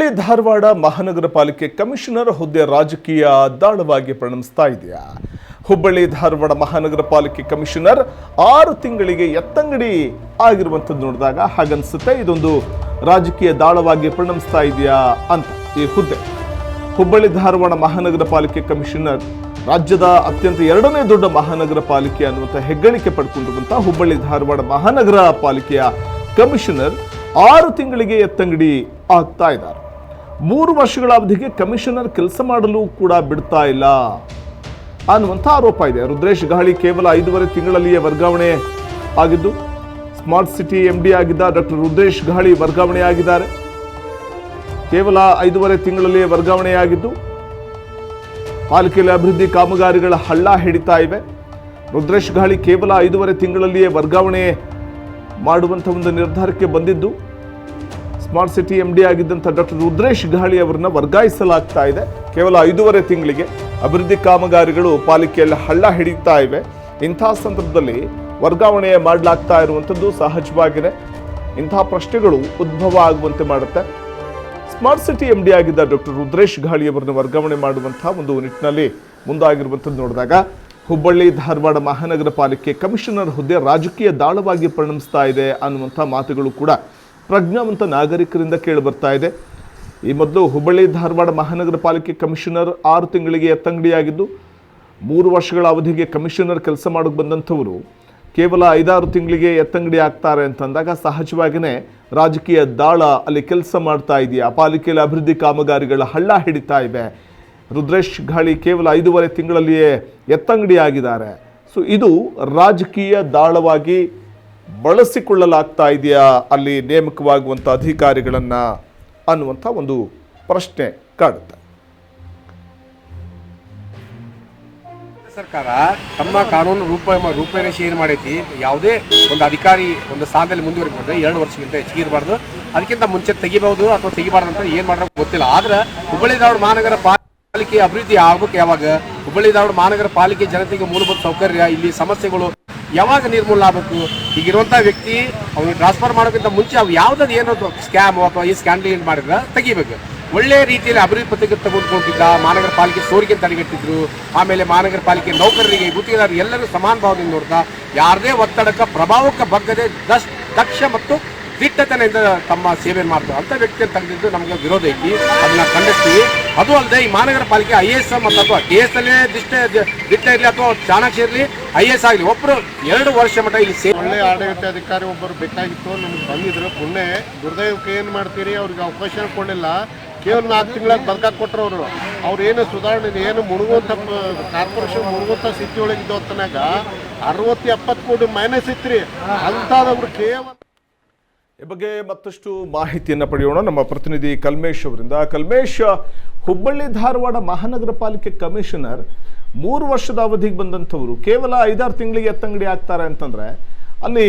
ಹುಬ್ಬಳ್ಳಿ ಧಾರವಾಡ ಮಹಾನಗರ ಪಾಲಿಕೆ ಕಮಿಷನರ್ ಹುದ್ದೆ ರಾಜಕೀಯ ದಾಳವಾಗಿ ಪರಿಣಮಿಸ್ತಾ ಇದೆಯಾ? ಹುಬ್ಬಳ್ಳಿ ಧಾರವಾಡ ಮಹಾನಗರ ಪಾಲಿಕೆ ಕಮಿಷನರ್ 6 ತಿಂಗಳಿಗೆ ಎತ್ತಂಗಡಿ ಆಗಿರುವಂಥದ್ದು ನೋಡಿದಾಗ ಹಾಗನ್ಸುತ್ತೆ ಇದೊಂದು ರಾಜಕೀಯ ದಾಳವಾಗಿ ಪರಿಣಮಿಸ್ತಾ ಇದೆಯಾ ಅಂತ. ಈ ಹುದ್ದೆ ಹುಬ್ಬಳ್ಳಿ ಧಾರವಾಡ ಮಹಾನಗರ ಪಾಲಿಕೆ ಕಮಿಷನರ್ ರಾಜ್ಯದ ಅತ್ಯಂತ 2ನೇ ದೊಡ್ಡ ಮಹಾನಗರ ಪಾಲಿಕೆ ಅನ್ನುವಂಥ ಹೆಗ್ಗಳಿಕೆ ಪಡ್ಕೊಂಡಿರುವಂಥ ಹುಬ್ಬಳ್ಳಿ ಧಾರವಾಡ ಮಹಾನಗರ ಪಾಲಿಕೆಯ ಕಮಿಷನರ್ 6 ತಿಂಗಳಿಗೆ ಎತ್ತಂಗಡಿ ಆಗ್ತಾ ಇದ್ದಾರೆ. 3 ವರ್ಷಗಳ ಅವಧಿಗೆ ಕಮಿಷನರ್ ಕೆಲಸ ಮಾಡಲು ಕೂಡ ಬಿಡ್ತಾ ಇಲ್ಲ ಅನ್ನುವಂಥ ಆರೋಪ ಇದೆ. ರುದ್ರೇಶ್ ಗಾಳಿ ಕೇವಲ 5.5 ತಿಂಗಳಲ್ಲಿಯೇ ವರ್ಗಾವಣೆ ಆಗಿದ್ದು, ಸ್ಮಾರ್ಟ್ ಸಿಟಿ MD ಆಗಿದ್ದ ಡಾಕ್ಟರ್ ರುದ್ರೇಶ್ ಗಾಳಿ ವರ್ಗಾವಣೆ ಆಗಿದ್ದಾರೆ. ಕೇವಲ 5.5 ತಿಂಗಳಲ್ಲಿಯೇ ವರ್ಗಾವಣೆಯಾಗಿದ್ದು ಪಾಲಿಕೆಯಲ್ಲಿ ಅಭಿವೃದ್ಧಿ ಕಾಮಗಾರಿಗಳ ಹಳ್ಳ ಹಿಡಿತಾ ಇವೆ. ರುದ್ರೇಶ್ ಗಾಳಿ ಕೇವಲ 5.5 ತಿಂಗಳಲ್ಲಿಯೇ ವರ್ಗಾವಣೆ ಮಾಡುವಂಥ ಒಂದು ನಿರ್ಧಾರಕ್ಕೆ ಬಂದಿದ್ದು, ಸ್ಮಾರ್ಟ್ ಸಿಟಿ MD ಆಗಿದ್ದಂಥ ಡಾಕ್ಟರ್ ರುದ್ರೇಶ್ ಗಾಳಿ ಅವರನ್ನ ವರ್ಗಾಯಿಸಲಾಗ್ತಾ ಇದೆ. ಕೇವಲ 5.5 ತಿಂಗಳಿಗೆ ಅಭಿವೃದ್ಧಿ ಕಾಮಗಾರಿಗಳು ಪಾಲಿಕೆಯಲ್ಲಿ ಹಳ್ಳ ಹಿಡಿತಾ ಇವೆ. ಇಂಥ ಸಂದರ್ಭದಲ್ಲಿ ವರ್ಗಾವಣೆ ಮಾಡಲಾಗ್ತಾ ಇರುವಂಥದ್ದು ಸಹಜವಾಗಿದೆ. ಇಂತಹ ಪ್ರಶ್ನೆಗಳು ಉದ್ಭವ ಆಗುವಂತೆ ಮಾಡುತ್ತೆ. ಸ್ಮಾರ್ಟ್ ಸಿಟಿ MD ಆಗಿದ್ದ ಡಾಕ್ಟರ್ ರುದ್ರೇಶ್ ಗಾಳಿ ಅವರನ್ನು ವರ್ಗಾವಣೆ ಮಾಡುವಂತಹ ಒಂದು ನಿಟ್ಟಿನಲ್ಲಿ ಮುಂದಾಗಿರುವಂಥದ್ದು ನೋಡಿದಾಗ ಹುಬ್ಬಳ್ಳಿ ಧಾರವಾಡ ಮಹಾನಗರ ಪಾಲಿಕೆ ಕಮಿಷನರ್ ಹುದ್ದೆ ರಾಜಕೀಯ ದಾಳವಾಗಿ ಪರಿಣಮಿಸ್ತಾ ಇದೆ ಅನ್ನುವಂಥ ಮಾತುಗಳು ಕೂಡ ಪ್ರಜ್ಞಾವಂತ ನಾಗರಿಕರಿಂದ ಕೇಳಿಬರ್ತಾ ಇದೆ. ಈ ಮೊದಲು ಹುಬ್ಬಳ್ಳಿ ಧಾರವಾಡ ಮಹಾನಗರ ಪಾಲಿಕೆ ಕಮಿಷನರ್ 6 ತಿಂಗಳಿಗೆ ಎತ್ತಂಗಡಿಯಾಗಿದ್ದು, 3 ವರ್ಷಗಳ ಅವಧಿಗೆ ಕಮಿಷನರ್ ಕೆಲಸ ಮಾಡೋಕೆ ಬಂದಂಥವರು ಕೇವಲ 5-6 ತಿಂಗಳಿಗೆ ಎತ್ತಂಗಡಿ ಆಗ್ತಾರೆ ಅಂತಂದಾಗ ಸಹಜವಾಗಿಯೇ ರಾಜಕೀಯ ದಾಳ ಅಲ್ಲಿ ಕೆಲಸ ಮಾಡ್ತಾ ಇದೆಯಾ? ಪಾಲಿಕೆಯಲ್ಲಿ ಅಭಿವೃದ್ಧಿ ಕಾಮಗಾರಿಗಳ ಹಳ್ಳ ಹಿಡಿತಾ ಇವೆ. ರುದ್ರೇಶ್ ಗಾಳಿ ಕೇವಲ 5.5 ತಿಂಗಳಲ್ಲಿಯೇ ಎತ್ತಂಗಡಿ ಆಗಿದ್ದಾರೆ. ಸೊ ಇದು ರಾಜಕೀಯ ದಾಳವಾಗಿ ಬಳಸಿಕೊಳ್ಳಲಾಗ್ತಾ ಇದೆಯಾ ಅಲ್ಲಿ ನೇಮಕವಾಗುವಂಥ ಅಧಿಕಾರಿಗಳನ್ನು ಅನ್ನುವಂಥ ಒಂದು ಪ್ರಶ್ನೆ ಕಾಡುತ್ತೆ. ಸರ್ಕಾರ ತಮ್ಮ ಕಾನೂನು ರೂಪರೇಷೆ ಏನು ಮಾಡೈತಿ, ಯಾವುದೇ ಒಂದು ಅಧಿಕಾರಿ ಒಂದು ಸ್ಥಾನದಲ್ಲಿ ಮುಂದುವರಿಕೊಂಡ್ರೆ 2 ವರ್ಷಕ್ಕಿಂತ ಹೆಚ್ಚಿಗೆ ಇರಬಾರ್ದು, ಅದಕ್ಕಿಂತ ಮುಂಚೆ ತೆಗಿಬಹುದು ಅಥವಾ ತೆಗಿಬಾರ್ದು ಅಂತ ಏನು ಮಾಡೋಕೆ ಗೊತ್ತಿಲ್ಲ. ಆದ್ರೆ ಹುಬ್ಬಳ್ಳಿ ಧಾರವಾಡ ಮಹಾನಗರ ಪಾಲಿಕೆ ಅಭಿವೃದ್ಧಿ ಆಗ್ಬೇಕು ಯಾವಾಗ? ಹುಬ್ಬಳ್ಳಿ ಧಾರವಾಡ ಮಹಾನಗರ ಪಾಲಿಕೆ ಜನತೆಗೆ ಮೂಲಭೂತ ಸೌಕರ್ಯ, ಇಲ್ಲಿ ಸಮಸ್ಯೆಗಳು ಯಾವಾಗ ನಿರ್ಮೂಲ ಆಗಬೇಕು? ಈಗಿರುವಂಥ ವ್ಯಕ್ತಿ ಅವ್ನಿಗೆ ಟ್ರಾನ್ಸ್ಫರ್ ಮಾಡೋಕ್ಕಿಂತ ಮುಂಚೆ ಅವು ಯಾವುದಾದ್ರು ಏನೋ ಸ್ಕ್ಯಾಮ್ ಅಥವಾ ಈ ಸ್ಕ್ಯಾಂಡಲ್ ಏನು ಮಾಡಿದ್ರೆ ತೆಗಿಬೇಕು. ಒಳ್ಳೆ ರೀತಿಯಲ್ಲಿ ಅಭಿವೃದ್ಧಿ ಪತ್ರಿಕೆ ತೆಗೆದುಕೊಂಡಿದ್ದ ಮಹಾನಗರ ಪಾಲಿಕೆ ಸೋರಿಗೆ ತಡೆಗಟ್ಟಿದ್ರು. ಆಮೇಲೆ ಮಹಾನಗರ ಪಾಲಿಕೆ ನೌಕರರಿಗೆ, ಗುತ್ತಿಗೆದಾರರು ಎಲ್ಲರೂ ಸಮಾನ ಭಾವದಿಂದ ನೋಡ್ತಾ ಯಾರದೇ ಒತ್ತಡಕ್ಕೆ ಪ್ರಭಾವಕ್ಕೆ ಬಗ್ಗದೆ ದಕ್ಷ ಮತ್ತು ದಿಟ್ಟತನದಿಂದ ತಮ್ಮ ಸೇವೆ ಮಾಡ್ತಾರೆ ಅಂತ ವ್ಯಕ್ತಿಯನ್ನು ತೆಗೆದಿದ್ದು ನಮಗೆ ವಿರೋಧ ಐತಿ, ಅದನ್ನ ಖಂಡಿಸ್ತೀವಿ. ಅದು ಅಲ್ಲದೆ ಈ ಮಹಾನಗರ ಪಾಲಿಕೆ IAS ಮತ್ತು ಅಥವಾ TS ಅಲ್ಲೇ ದಿಟ್ಟ ಇರಲಿ ಅಥವಾ ಚಾಣಕ್ಯ ಇರಲಿ, IAS ಆಗಲಿ, ಒಬ್ಬರು 2 ವರ್ಷ ಮಟ್ಟ ಇಲ್ಲಿ ಒಳ್ಳೆ ಆಡಳಿತ ಅಧಿಕಾರಿ ಒಬ್ಬರು ಬೇಕಾಗಿತ್ತು, ನಮ್ಗೆ ಬಂದಿದ್ರು. ಪುಣ್ಯ ದುರ್ದೈವಕ್ಕೆ ಏನು ಮಾಡ್ತೀರಿ, ಅವ್ರಿಗೆ ಅವಕಾಶ ಕೊಡಲಿಲ್ಲ. ಕೇವಲ 4 ತಿಂಗಳಾಗ ಬದುಕಾಗಿ ಕೊಟ್ಟರು ಅವ್ರು ಏನು ಸುಧಾರಣೆ ಏನು ಮುಳುಗುವಂಥ ಕಾರ್ಪೊರೇಷನ್ ಮುಳುಗುವಂಥ ಸ್ಥಿತಿ ಒಳಗಿದ್ದು ಹೊತ್ತನಾಗ 60-70 ಕೋಟಿ ಮೈನಸ್ ಇತ್ರಿ. ಅಂಥದವ್ರು ಕೇವಲ ಈ ಬಗ್ಗೆ ಮತ್ತಷ್ಟು ಮಾಹಿತಿಯನ್ನು ಪಡೆಯೋಣ ನಮ್ಮ ಪ್ರತಿನಿಧಿ ಕಲ್ಮೇಶ್ ಅವರಿಂದ. ಕಲ್ಮೇಶ್, ಹುಬ್ಬಳ್ಳಿ ಧಾರವಾಡ ಮಹಾನಗರ ಪಾಲಿಕೆ ಕಮಿಷನರ್ 3 ವರ್ಷದ ಅವಧಿಗೆ ಬಂದಂಥವರು ಕೇವಲ 5-6 ತಿಂಗಳಿಗೆ ಎತ್ತಂಗಡಿ ಆಗ್ತಾರೆ ಅಂತಂದ್ರೆ ಅಲ್ಲಿ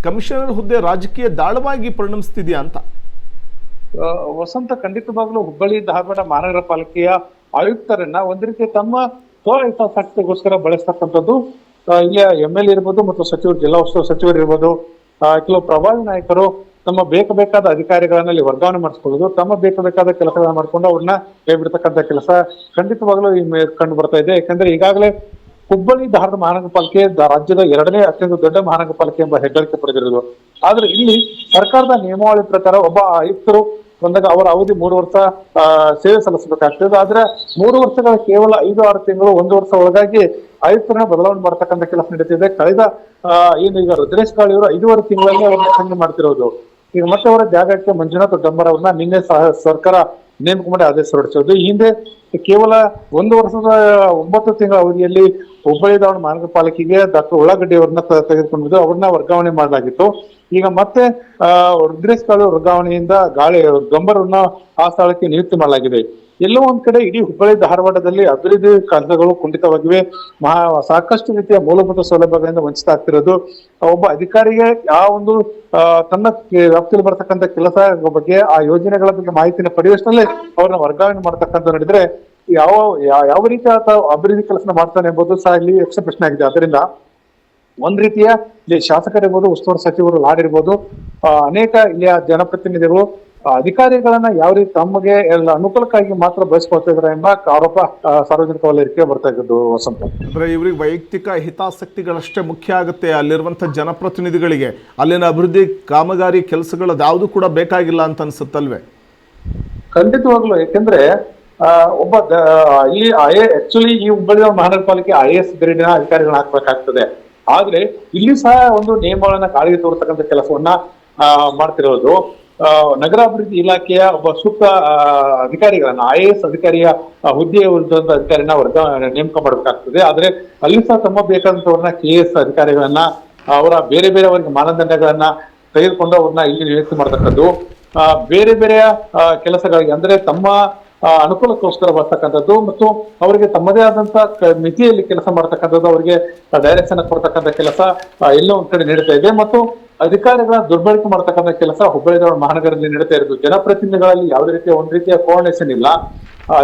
ಕಮಿಷನರ್ ಹುದ್ದೆ ರಾಜಕೀಯ ದಾಳವಾಗಿ ಪರಿಣಮಿಸ್ತಿದೆಯಾ ಅಂತ? ವಸಂತ, ಖಂಡಿತವಾಗ್ಲೂ ಹುಬ್ಬಳ್ಳಿ ಧಾರವಾಡ ಮಹಾನಗರ ಪಾಲಿಕೆಯ ಆಯುಕ್ತರನ್ನ ಒಂದ್ ರೀತಿ ತಮ್ಮ ಶಕ್ತಿಗೋಸ್ಕರ ಬಳಸ್ತಕ್ಕಂಥದ್ದು ಇಲ್ಲಿಯ MLA ಇರ್ಬೋದು ಮತ್ತು ಸಚಿವರು, ಜಿಲ್ಲಾ ಉಸ್ತುವಾರಿ ಸಚಿವರು ಇರ್ಬೋದು, ಕೆಲವು ಪ್ರಭಾವಿ ನಾಯಕರು ತಮ್ಮ ಬೇಕಾದ ಅಧಿಕಾರಿಗಳನ್ನ ಇಲ್ಲಿ ವರ್ಗಾವಣೆ ಮಾಡಿಸ್ಕೊಳ್ಳೋದು, ತಮ್ಮ ಬೇಕಾದ ಕೆಲಸಗಳನ್ನ ಮಾಡ್ಕೊಂಡು ಅವ್ರನ್ನ ಕೈ ಬಿಡ್ತಕ್ಕಂಥ ಕೆಲಸ ಖಂಡಿತವಾಗ್ಲೂ ಕಂಡು ಬರ್ತಾ ಇದೆ. ಯಾಕಂದ್ರೆ ಈಗಾಗಲೇ ಹುಬ್ಬಳ್ಳಿ ಧಾರವಾಡ ಮಹಾನಗರ ಪಾಲಿಕೆ ರಾಜ್ಯದ 2ನೇ ಅತ್ಯಂತ ದೊಡ್ಡ ಮಹಾನಗರ ಪಾಲಿಕೆ ಎಂಬ ಹೆಗ್ಗಳಿಕೆ ಪಡೆದಿರೋದು. ಆದ್ರೆ ಇಲ್ಲಿ ಸರ್ಕಾರದ ನಿಯಮಾವಳಿ ಪ್ರಕಾರ ಒಬ್ಬ ಆಯುಕ್ತರು ಬಂದಾಗ ಅವರ ಅವಧಿ 3 ವರ್ಷ ಸೇವೆ ಸಲ್ಲಿಸಬೇಕಾಗ್ತದೆ. ಆದ್ರೆ 3 ವರ್ಷಗಳ ಕೇವಲ 5-6 ತಿಂಗಳು, 1 ವರ್ಷ ಒಳಗಾಗಿ ಆಯುಕ್ತರನ್ನ ಬದಲಾವಣೆ ಮಾಡತಕ್ಕಂಥ ಕೆಲಸ ನಡೀತಿದೆ. ಕಳೆದ ಈಗ ರುದ್ರೇಶ್ ಗಾಳಿ ಅವರು 5.5 ತಿಂಗಳಲ್ಲಿ ಅವ್ರನ್ನ ಸಂಘ ಮಾಡ್ತಿರೋದು. ಈಗ ಮತ್ತೆ ಅವರ ಜಾಗಕ್ಕೆ ಮಂಜುನಾಥ್ ಡಂಬರ್ ಅವ್ರನ್ನ ನಿನ್ನೆ ಸರ್ಕಾರ ನೇಮಕ ಮಾಡಿ ಆದೇಶ ಹೊರಡಿಸೋದು. ಈ ಹಿಂದೆ ಕೇವಲ 1 ವರ್ಷದ 9 ತಿಂಗಳ ಅವಧಿಯಲ್ಲಿ ಹುಬ್ಬಳ್ಳಿ ಧಾರವಾಡ ಮಹಾನಗರ ಪಾಲಿಕೆಗೆ ಡಾಕ್ಟರ್ ಉಳ್ಳಾಗಡ್ಡಿ ಅವ್ರನ್ನ ತೆಗೆದುಕೊಂಡಿದ್ದು, ಅವ್ರನ್ನ ವರ್ಗಾವಣೆ ಮಾಡಲಾಗಿತ್ತು. ಈಗ ಮತ್ತೆ ರುದ್ರೇಶ್ ಗಾಳಿ ವರ್ಗಾವಣೆಯಿಂದ ಗಂಬರನ್ನ ಆ ಸ್ಥಳಕ್ಕೆ ನಿಯುಕ್ತಿ ಮಾಡಲಾಗಿದೆ. ಎಲ್ಲೋ ಒಂದ್ ಕಡೆ ಇಡೀ ಹುಬ್ಬಳ್ಳಿ ಧಾರವಾಡದಲ್ಲಿ ಅಭಿವೃದ್ಧಿ ಕೆಲಸಗಳು ಕುಂಠಿತವಾಗಿವೆ. ಸಾಕಷ್ಟು ರೀತಿಯ ಮೂಲಭೂತ ಸೌಲಭ್ಯಗಳಿಂದ ವಂಚಿತ ಆಗ್ತಿರೋದು. ಒಬ್ಬ ಅಧಿಕಾರಿಗೆ ಆ ಒಂದು ತನ್ನ ವ್ಯಾಪ್ತಿಯಲ್ಲಿ ಬರ್ತಕ್ಕಂಥ ಕೆಲಸ ಬಗ್ಗೆ, ಆ ಯೋಜನೆಗಳ ಬಗ್ಗೆ ಮಾಹಿತಿನ ಪಡೆಯುವಷ್ಟರಲ್ಲಿ ಅವ್ರನ್ನ ವರ್ಗಾವಣೆ ಮಾಡ್ತಕ್ಕಂಥ ನಡೆದ್ರೆ ಯಾವ ರೀತಿಯ ಅಭಿವೃದ್ಧಿ ಕೆಲಸ ಮಾಡ್ತಾನೆ ಎಂಬುದು ಸಹ ಇಲ್ಲಿ ಯಕ್ಷ ಪ್ರಶ್ನೆ ಆಗಿದೆ. ಅದರಿಂದ ಒಂದ್ ರೀತಿಯ ಇಲ್ಲಿ ಶಾಸಕರಿರ್ಬೋದು, ಉಸ್ತುವಾರಿ ಸಚಿವರು, ಲಾಡ್ ಇರ್ಬೋದು, ಅನೇಕ ಇಲ್ಲಿಯ ಜನಪ್ರತಿನಿಧಿಗಳು ಅಧಿಕಾರಿಗಳನ್ನ ಯಾವ ರೀತಿ ತಮಗೆ ಎಲ್ಲ ಅನುಕೂಲಕ್ಕಾಗಿ ಮಾತ್ರ ಬಳಸ್ಕೊಳ್ತಾ ಇದ್ದಾರೆ ಎಂಬ ಆರೋಪ ಸಾರ್ವಜನಿಕ ವಲಯಕ್ಕೆ ಬರ್ತಾ ಇದ್ದದ್ದು ವಸಂತ. ಅಂದ್ರೆ ಇವ್ರಿಗೆ ವೈಯಕ್ತಿಕ ಹಿತಾಸಕ್ತಿಗಳಷ್ಟೇ ಮುಖ್ಯ ಆಗುತ್ತೆ, ಅಲ್ಲಿರುವಂಥ ಜನಪ್ರತಿನಿಧಿಗಳಿಗೆ ಅಲ್ಲಿನ ಅಭಿವೃದ್ಧಿ ಕಾಮಗಾರಿ ಕೆಲಸಗಳದ್ದು ಯಾವುದು ಕೂಡ ಬೇಕಾಗಿಲ್ಲ ಅಂತ ಅನ್ಸುತ್ತಲ್ವೇ? ಖಂಡಿತವಾಗ್ಲು, ಯಾಕೆಂದ್ರೆ ಒಬ್ಬ ಇಲ್ಲಿ ಆಕ್ಚುಲಿ ಈ ಹುಬ್ಬಳ್ಳಿ ಮಹಾನಗರ ಪಾಲಿಕೆ IAS ಗ್ರೇಡಿನ ಅಧಿಕಾರಿಗಳನ್ನ ಹಾಕ್ಬೇಕಾಗ್ತದೆ. ಆದ್ರೆ ಇಲ್ಲಿ ಸಹ ಒಂದು ನಿಯಮಗಳನ್ನ ಗಾಳಿಗೆ ತೋರ್ತಕ್ಕಂಥ ಕೆಲಸವನ್ನ ಮಾಡ್ತಿರೋದು. ನಗರಾಭಿವೃದ್ಧಿ ಇಲಾಖೆಯ ಒಬ್ಬ ಸೂಕ್ತ ಅಧಿಕಾರಿಗಳನ್ನ IAS ಅಧಿಕಾರಿಯ ಹುದ್ದೆಯ ಅಧಿಕಾರಿನ ನೇಮಕ ಮಾಡಬೇಕಾಗ್ತದೆ. ಆದ್ರೆ ಅಲ್ಲಿ ಸಹ ತಮ್ಮ ಬೇಕಾದಂತವ್ರನ್ನ KS ಅಧಿಕಾರಿಗಳನ್ನ ಅವರ ಬೇರೆ ಬೇರೆ ಅವರಿಗೆ ಮಾನದಂಡಗಳನ್ನ ತೆಗೆದುಕೊಂಡು ಅವ್ರನ್ನ ಇಲ್ಲಿ ನಿಯುಕ್ತಿ ಮಾಡತಕ್ಕದ್ದು, ಬೇರೆ ಬೇರೆ ಕೆಲಸಗಳಿಗೆ ಅಂದ್ರೆ ತಮ್ಮ ಅನುಕೂಲಕ್ಕೋಸ್ಕರ ಬರ್ತಕ್ಕಂಥದ್ದು ಮತ್ತು ಅವರಿಗೆ ತಮ್ಮದೇ ಆದಂತ ಮಿತಿಯಲ್ಲಿ ಕೆಲಸ ಮಾಡ್ತಕ್ಕಂಥದ್ದು, ಅವರಿಗೆ ಡೈರೆಕ್ಷನ್ ಕೊಡ್ತಕ್ಕಂಥ ಕೆಲಸ ಎಲ್ಲೋ ಒಂದ್ ಕಡೆ ನಡೀತಾ ಇದೆ. ಮತ್ತು ಅಧಿಕಾರಿಗಳ ದುರ್ಬಳಕೆ ಮಾಡ್ತಕ್ಕಂಥ ಕೆಲಸ ಹುಬ್ಬಳ್ಳಿ ಧಾರವಾಡ ಮಹಾನಗರದಲ್ಲಿ ನಡೀತಾ ಇರೋದು. ಜನಪ್ರತಿನಿಧಿಗಳಲ್ಲಿ ಯಾವುದೇ ರೀತಿಯ ಒಂದ್ ರೀತಿಯ ಕೋಆರ್ಡಿನೇಷನ್ ಇಲ್ಲ.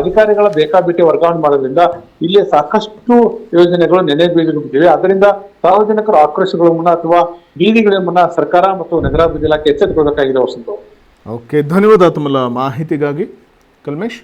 ಅಧಿಕಾರಿಗಳ ಬೇಕಾಬಿಟ್ಟಿ ವರ್ಗಾವಣೆ ಮಾಡೋದ್ರಿಂದ ಇಲ್ಲಿ ಸಾಕಷ್ಟು ಯೋಜನೆಗಳು ನೆನೆ ಬೀಳಿವೆ. ಅದರಿಂದ ಸಾರ್ವಜನಿಕರ ಆಕ್ರೋಶಗಳ ಮುನ್ನ ಅಥವಾ ಬೀದಿಗಳ ಮುನ್ನ ಸರ್ಕಾರ ಮತ್ತು ನಗರಾಭಿವೃದ್ಧಿ ಇಲಾಖೆ ಎಚ್ಚೆತ್ತುಕೊಳ್ಬೇಕಾಗಿದೆ ವಸಂತ. ಓಕೆ, ಧನ್ಯವಾದ ತಮ್ಮ ಮಾಹಿತಿಗಾಗಿ ಕಲ್ಮೇಶ್.